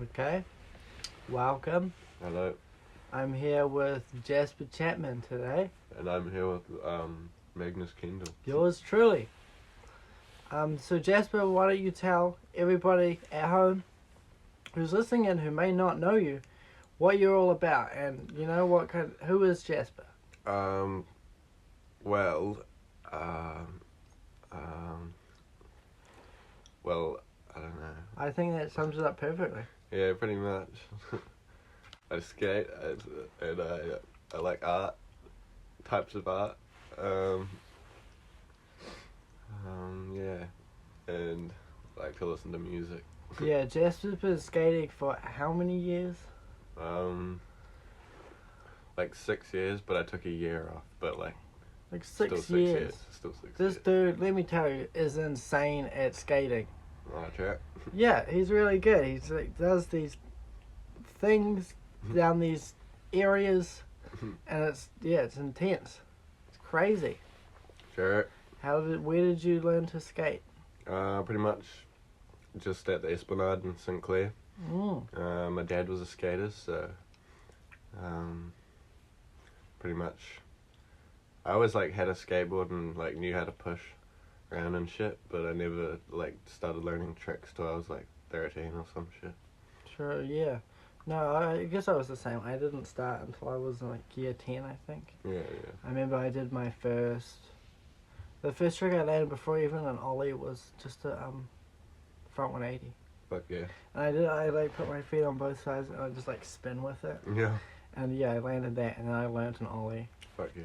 Okay, welcome. Hello, I'm here with Jasper Chapman today. and I'm here with Magnus Kendall. Yours truly. So Jasper, why don't you tell everybody at home who's listening and who may not know you what you're all about, and who is Jasper? Well, um, um, well, I don't know. I think that sums it up perfectly. Yeah, pretty much. I skate, and I like art, types of art. Yeah, and like to listen to music. Yeah, Jasper's been skating for how many years? Like 6 years, but I took a year off. But like Like still 6 6 years. Still 6 This years. dude, let me tell you, is insane at skating. Oh, check. Yeah, he's really good. He's like does these things down these areas, and it's intense. It's crazy. Sure. Where did you learn to skate? Pretty much just at the Esplanade in St. Clair. My dad was a skater, so pretty much I always like had a skateboard and like knew how to push around and shit, but I never like started learning tricks till I was like 13 or some shit. Sure, yeah. No, I guess I was the same. I didn't start until I was in like year 10, I think. Yeah. I remember I did the first trick I landed before even an ollie was just a front 180. Fuck yeah. And I like put my feet on both sides and I just like spin with it. Yeah. And yeah, I landed that and then I learned an ollie. Fuck yeah.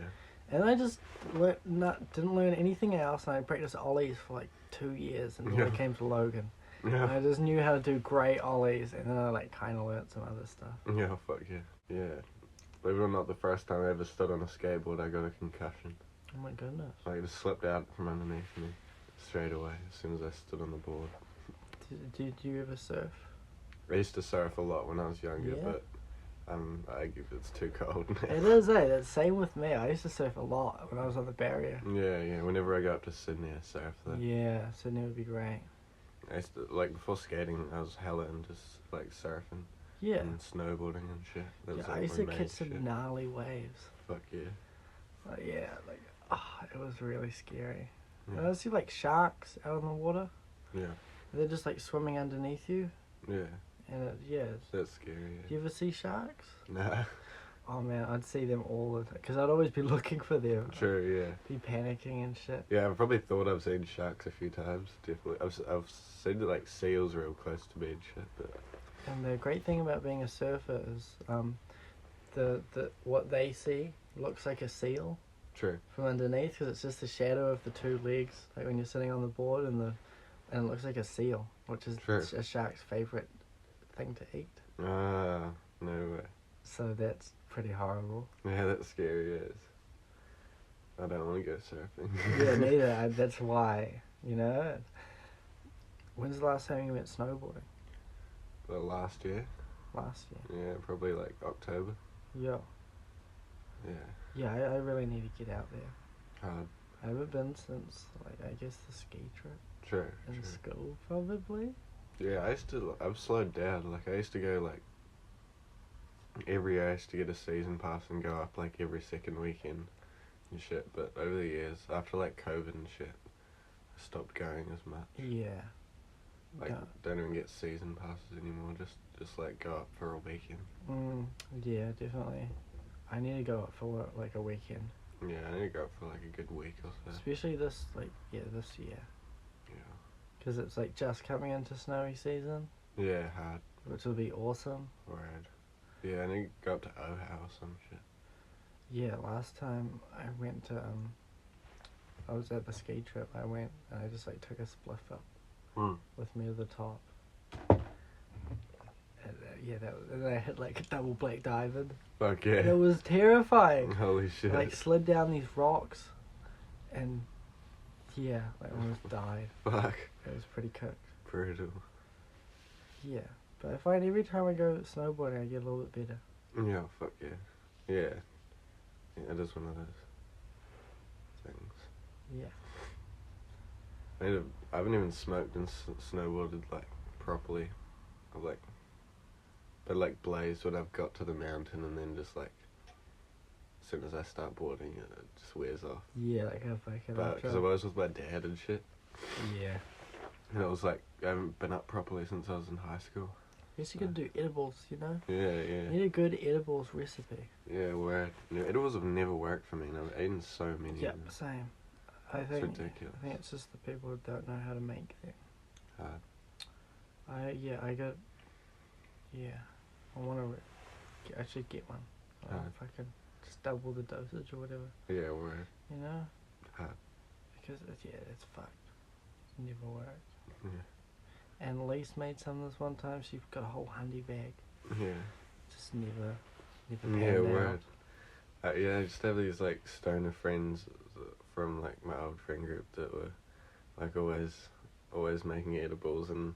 And I just didn't learn anything else, and I practiced ollies for like 2 years until I came to Logan. Yeah. And I just knew how to do great ollies, and then I like kind of learned some other stuff. Yeah, fuck yeah. Yeah. Believe it or not, the first time I ever stood on a skateboard, I got a concussion. Oh my goodness. Like, it just slipped out from underneath me straight away as soon as I stood on the board. Did you ever surf? I used to surf a lot when I was younger, Yeah. but it's too cold now. It is, eh? That's same with me. I used to surf a lot when I was on the barrier. Yeah. Whenever I go up to Sydney, I surf there. Yeah, Sydney would be great. I used to, like, before skating, I was hella into, like, surfing Yeah. and snowboarding and shit. That was, Yeah, I like, used my to main catch some shit. gnarly waves. Fuck yeah. It was really scary. Yeah. And I see like sharks out in the water. Yeah. They're just like swimming underneath you, Yeah. and That's scary, Do you ever see sharks? yeah. Nah. Oh man, I'd see them all the time because I'd always be looking for them. True, yeah. Be panicking and shit. Yeah, I've probably thought I've seen sharks a few times, definitely. I've seen, like, seals real close to me and shit, but... And the great thing about being a surfer is, the what they see looks like a seal True. from underneath because it's just the shadow of the two legs, like when you're sitting on the board, and it looks like a seal, which is True. a shark's favorite thing to eat. Ah, no way. So that's pretty horrible. Yeah, that's scary, yes. I don't want to go surfing. Yeah, neither. That's why, When's the last time you went snowboarding? Well, last year. Last year. Yeah, probably like October. Yeah. Yeah. Yeah, I really need to get out there. Hard. I haven't been since, like, I guess the ski trip True. in school, probably. Yeah, I've slowed down. Like, I used to go, like, every year I used to get a season pass and go up, like, every second weekend and shit. But over the years, after, like, COVID and shit, I stopped going as much. Yeah. Like, don't even get season passes anymore. Just like, go up for a weekend. Yeah, definitely. I need to go up for, like, a weekend. Yeah, I need to go up for, like, a good week or so. Especially this year. Yeah. Because it's, like, just coming into snowy season, Yeah, hard. which will be awesome. Right. Yeah, I need to go up to Oha or some shit. Yeah, last time I went to, I was at the ski trip, I went and I just, like, took a spliff up with me to the top. And, and I hit, like, a double black diamond. Fuck yeah. It was terrifying. Holy shit. I, like, slid down these rocks and, yeah, I almost died. Fuck. It was pretty cooked. Brutal. Yeah, but I find every time I go snowboarding, I get a little bit better. Yeah, fuck yeah. Yeah. Yeah, it is one of those things. Yeah. I haven't even smoked and snowboarded, like, properly. Like, it like blazed when I've got to the mountain, and then just like as soon as I start boarding it just wears off. Yeah, like how fucking. But because I was with my dad and shit, Yeah. and it was like I haven't been up properly since I was in high school. I guess you could do edibles, you know? Yeah, You yeah. need a good edibles recipe. Yeah, where edibles have never worked for me, and I've eaten so many. Yeah, of them. same. It's ridiculous. I think it's just the people who don't know how to make them. Hard. I want to actually get one. If I can just double the dosage or whatever. Yeah, word. You know? Hard. Because it's fucked. It's never worked. Yeah. And Lise made some this one time. She got a whole handy bag. Yeah. Just never Yeah, panned word. out. Yeah, I just have these like stoner friends from like my old friend group that were like always making edibles, and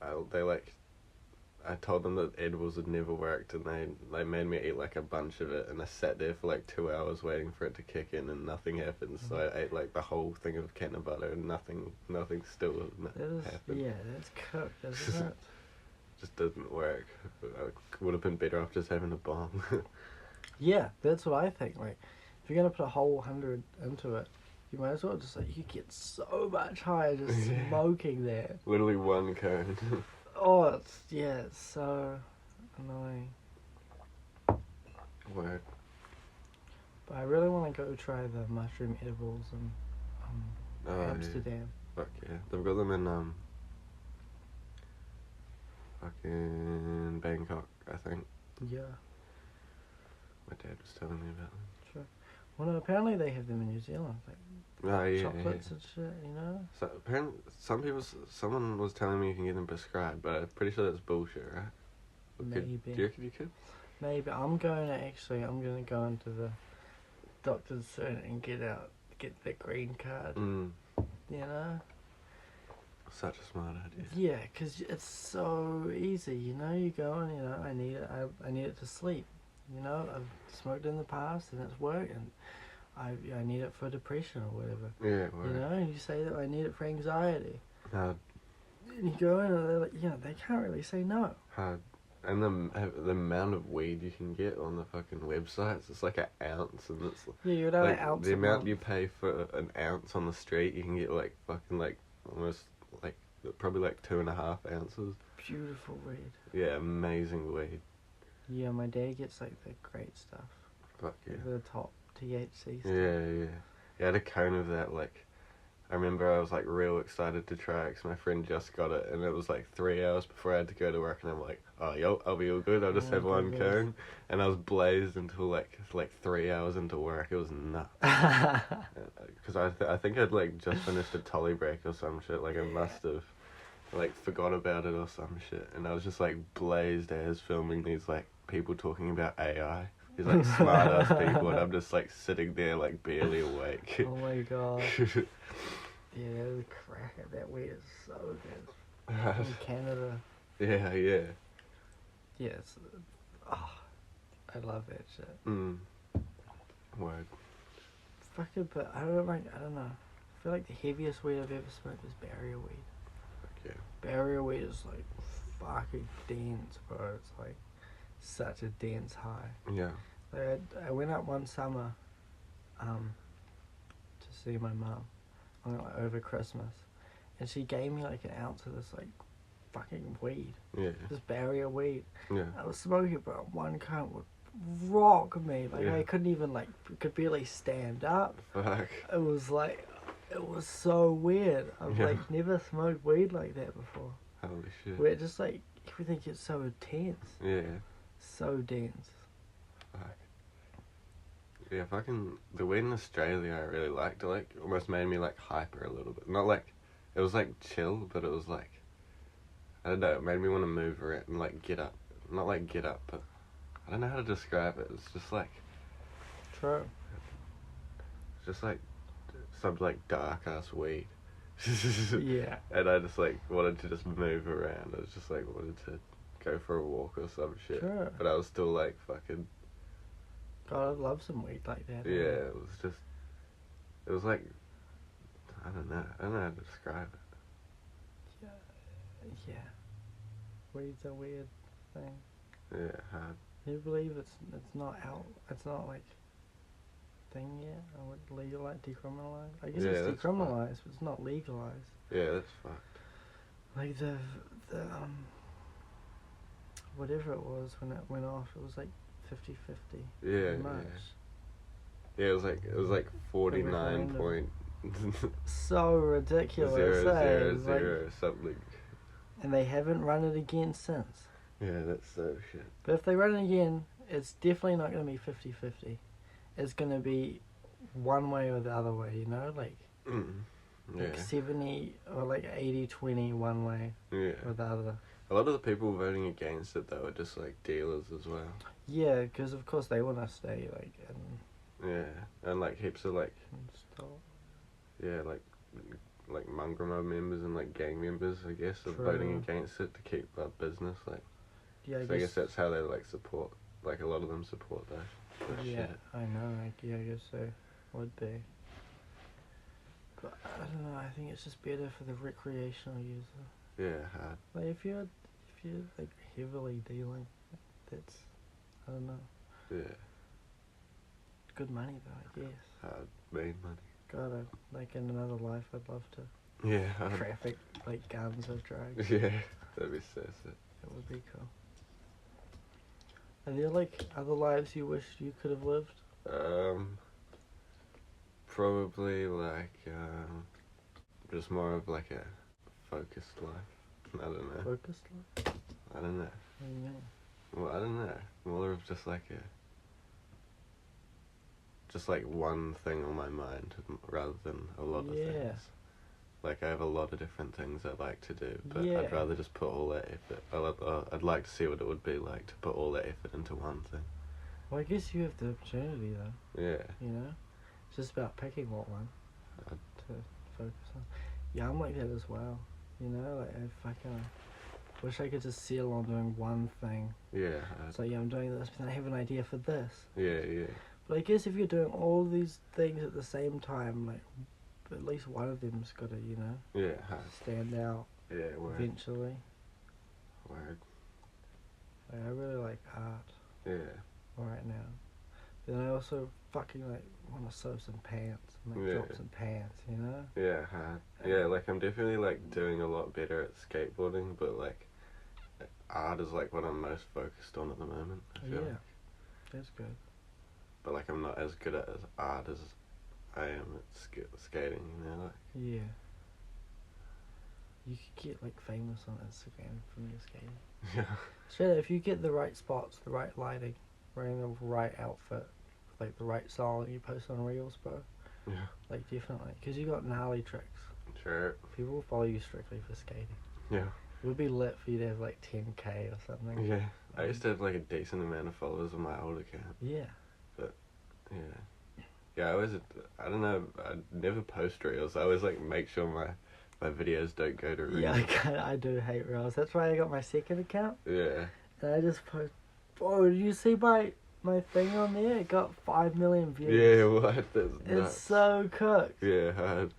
I told them that edibles had never worked, and they made me eat like a bunch of it, and I sat there for like 2 hours waiting for it to kick in, and nothing happened. So I ate like the whole thing of peanut butter, and nothing still happened. Yeah, that's cooked, isn't it? Just doesn't work. I would have been better off just having a bomb. Yeah, that's what I think. Like, if you're gonna put a whole 100 into it, you might as well just like you get so much higher just smoking that. Literally one cone. Oh, it's so annoying. Word. But I really want to go try the mushroom edibles in Amsterdam. Yeah. Fuck yeah. They've got them in fucking Bangkok, I think. Yeah. My dad was telling me about them. Sure. Well, no, apparently they have them in New Zealand, like Oh yeah. chocolates and shit. You know. So apparently, someone was telling me you can get them prescribed, but I'm pretty sure that's bullshit, right? Maybe. Do you reckon you could? Maybe I'm gonna go into the doctor's soon and get the green card. Mm. You know. Such a smart idea. Yeah, 'cause it's so easy. You know, you go and you know I need it. I need it to sleep. You know, I've smoked in the past and it's worked, and I need it for depression or whatever. Yeah. Word. You know, and you say that I need it for anxiety. Hard. And you go in and they're like, you know, they can't really say no. Hard. And the amount of weed you can get on the fucking websites, it's like an ounce, and it's Yeah, you'd have like an ounce the of amount one. you pay for an ounce on the street, you can get like fucking like almost like probably like 2.5 ounces. Beautiful weed. Yeah, amazing weed. Yeah, my dad gets like the great stuff. Fuck yeah. The top THC stuff. Yeah. I had a cone of that, like, I remember I was, like, real excited to try it, 'cause my friend just got it, and it was, like, 3 hours before I had to go to work, and I'm like, oh, yo, I'll be all good, I'll just have one cone, and I was blazed until, like 3 hours into work. It was nuts. Because I think I'd, like, just finished a tolly break or some shit, like, I must have, like, forgot about it or some shit, and I was just, like, blazed as filming these, like, people talking about AI. These like smart ass people, and I'm just like sitting there like barely awake. Oh my god. Yeah, the crack at that weed is so good. From Canada. Yeah. Yes. Oh, I love that shit. Word. Fuck it, but I don't know. I feel like the heaviest weed I've ever smoked is barrier weed. Yeah. Barrier weed is like fucking dense, bro. It's like such a dense high. Yeah. Like I went up one summer, to see my mum, over Christmas, and she gave me like an ounce of this like fucking weed, Yeah. this barrier weed. Yeah. I was smoking, bro. One cunt would rock me. Like I couldn't even could barely stand up. Fuck. It was so weird. I've like never smoked weed like that before. Holy shit. Where it just like everything gets so intense. Yeah. So dense. Fuck. Yeah, fucking the weed in Australia I really liked. It like almost made me like hyper a little bit. Not like it was like chill, but it was like I don't know, it made me want to move around and like get up. Not like get up, but I don't know how to describe it. It's just like True. it's just like some like dark ass weed. Yeah. And I just like wanted to just move around. I was just like wanted to go for a walk or some shit. Sure. But I was still like fucking God, I love some weed like that. yeah, it was like I don't know how to describe it. Yeah. Weeds are weird. thing. Yeah, hard. Can you believe it's not out? It's not like thing yet. I would legalize, decriminalize. I guess Yeah, it's that's decriminalized, but it's not legalized. Yeah, that's fucked. Like the whatever it was when it went off, it was like 50-50. Yeah, much. Yeah, it was like 49 point. So ridiculous. 0.000 something. And they haven't run it again since. Yeah, that's so shit. But if they run it again, it's definitely not going to be 50-50. It's going to be one way or the other way, you know? Like, like 70 or like 80-20 one way or the other. A lot of the people voting against it, though, are just, like, dealers as well. Yeah, because of course they want to stay, like, in... Yeah, and, like, heaps of, like... Yeah, like mongrel members and, like, gang members, I guess, are voting against it to keep our business, like... Yeah, I guess that's how they, like, support... Like, a lot of them support that. Yeah, shit. I know, I guess so. Would be. But, I don't know, I think it's just better for the recreational user. Yeah, hard. Like, if you're like, heavily dealing, that's... I don't know. Yeah. Good money, though, I guess. Hard, made money. Gotta, like, in another life, I'd love to... Yeah, traffic, like, guns or drugs. Yeah, that'd be so sick. That would be cool. Are there, like, other lives you wish you could have lived? Probably, like, just more of, like, a focused life. I don't know. Focused life? I don't know. What do you mean? Well, I don't know. More of just, like, one thing on my mind rather than a lot of things. Like, I have a lot of different things I like to do, but I'd rather just put all that effort... I'd like to see what it would be like to put all that effort into one thing. Well, I guess you have the opportunity, though. Yeah. You know? It's just about picking what one to focus on. Yeah, I'm like that as well. You know? Like, I fucking wish I could just settle on doing one thing. Yeah. So, yeah, I'm doing this, but I have an idea for this. Yeah, yeah. But I guess if you're doing all these things at the same time, like... at least one of them's got to, you know, stand out eventually. Word. Like, I really like art. Yeah. Right now. But then I also fucking, like, want to sew some pants. And, like, drop some pants, you know? Yeah, hard. Yeah, like, I'm definitely, like, doing a lot better at skateboarding, but, like, art is, like, what I'm most focused on at the moment, I feel like. That's good. But, like, I'm not as good at art as I am at skating, you know, like... Yeah. You could get, like, famous on Instagram from your skating. Yeah. Straight up, if you get the right spots, the right lighting, wearing the right outfit, like, the right song, you post on Reels, bro. Yeah. Like, definitely. Because you got gnarly tricks. Sure. People will follow you strictly for skating. Yeah. It would be lit for you to have, like, 10k or something. Yeah. I used to have, like, a decent amount of followers on my old account. Yeah. But, yeah. Yeah, I don't know, I never post Reels. I always, like, make sure my videos don't go to Reels. Yeah, I do hate Reels. That's why I got my second account. Yeah. And I just post... Oh, did you see my thing on there? It got 5 million views. Yeah, what? That's nuts. It's so cooked. Yeah, hard.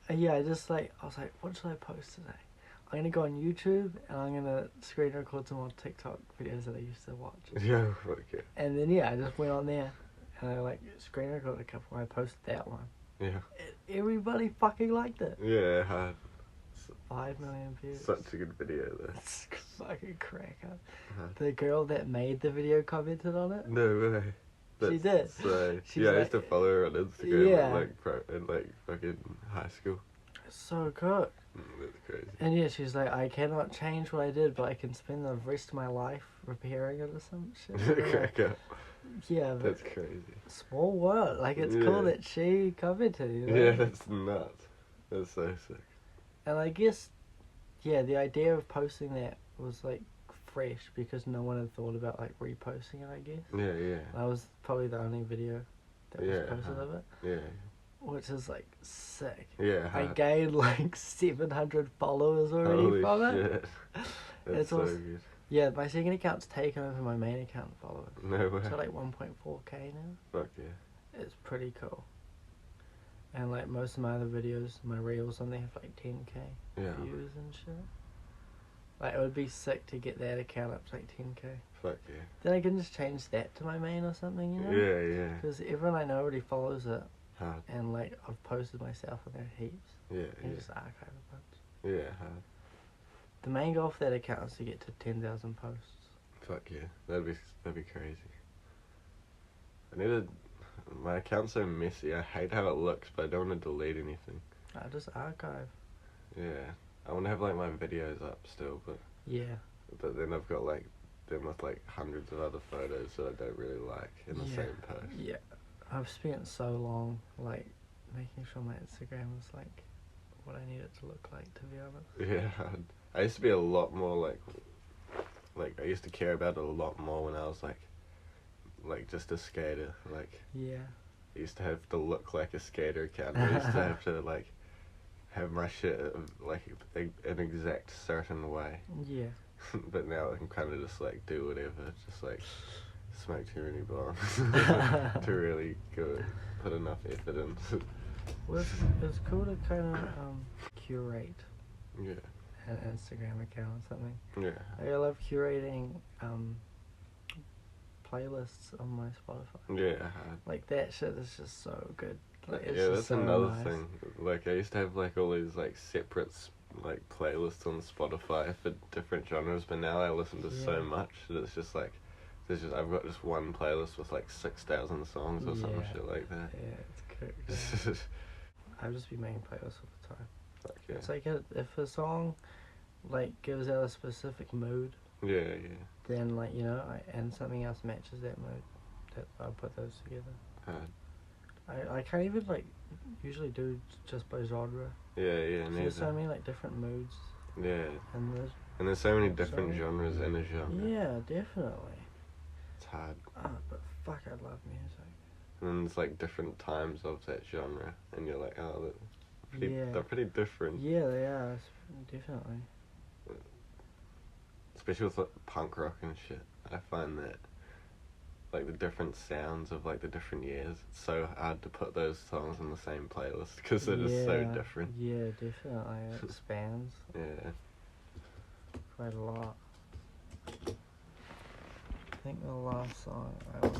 Yeah, I was like, what should I post today? I'm going to go on YouTube, and I'm going to screen record some more TikTok videos that I used to watch. Yeah, okay. And then, I just went on there. And I, like, screen recorded a couple, I posted that one. Yeah. Everybody fucking liked it. Yeah, hard. 5 million views. Such a good video, though. It's fucking cracker. The girl that made the video commented on it. No way. She did. So, I used to follow her on Instagram in, like, fucking high school. It's so good. That's crazy. And she's like, I cannot change what I did, but I can spend the rest of my life repairing it or some shit. Cracker. Yeah, but that's crazy. Small world. Like, it's cool that she commented, you know? Yeah, that's nuts. That's so sick. And I guess, the idea of posting that was, like, fresh because no one had thought about, like, reposting it, I guess. Yeah, yeah. That was probably the only video that was posted of it. Yeah. Which is, like, sick. Yeah. I gained, like, 700 followers already from it. That's so good. Yeah, my second account's taken over my main account followers. No way. So, like, 1.4k now. Fuck yeah. It's pretty cool. And, like, most of my other videos, my reels on there have, like, 10k views and shit. Like, it would be sick to get that account up to like 10k. Fuck yeah. Then I can just change that to my main or something, you know? Yeah, yeah. Because everyone I know already follows it. Hard. And like, I've posted myself on there heaps. Yeah, And yeah. just archive a bunch. Yeah, hard. The main goal for that account is to get to 10,000 posts. Fuck yeah. That'd be crazy. My account's so messy. I hate how it looks, but I don't want to delete anything. I just archive. Yeah. I want to have like my videos up still, but Yeah. then I've got like them with like hundreds of other photos that I don't really like in the same post. Yeah. I've spent so long like making sure my Instagram is like what I need it to look like, to be honest. Yeah. I used to be a lot more like I used to care about it a lot more when I was like just a skater. Like Yeah. I used to have to look like a skater account. I used to have to like have my shit like an exact certain way. Yeah. But now I can kind of just like do whatever, just like smoke too many bongs to really put enough effort in. Well, it's cool to kind of curate Yeah. an Instagram account or something. Yeah. I love curating playlists on my Spotify. Yeah. Like, that shit is just so good. Like, it's Yeah, just that's so another nice. thing. Like I used to have like all these like separate like playlists on Spotify for different genres, but now I listen to so much that it's just like I've got just one playlist with like 6,000 songs or some shit like that. Yeah, it's cool. I'll just be making playlists all the time. Fuck yeah. It's like if a song like gives out a specific mood, Yeah, yeah. then like, you know, and something else matches that mood, that I'll put those together. I can't even like usually do just by genre. Yeah, yeah. There's so many like different moods. Yeah. And there's so many different genres in a genre. Yeah, definitely. It's hard. But fuck, I love music. And then there's like different times of that genre, and you're like, oh, they're pretty different. Yeah, they are, definitely. Especially with like, punk rock and shit. I find that like the different sounds of like the different years, it's so hard to put those songs in the same playlist because they're just so different. Yeah, definitely. It spans Yeah. quite a lot. I think the last song I was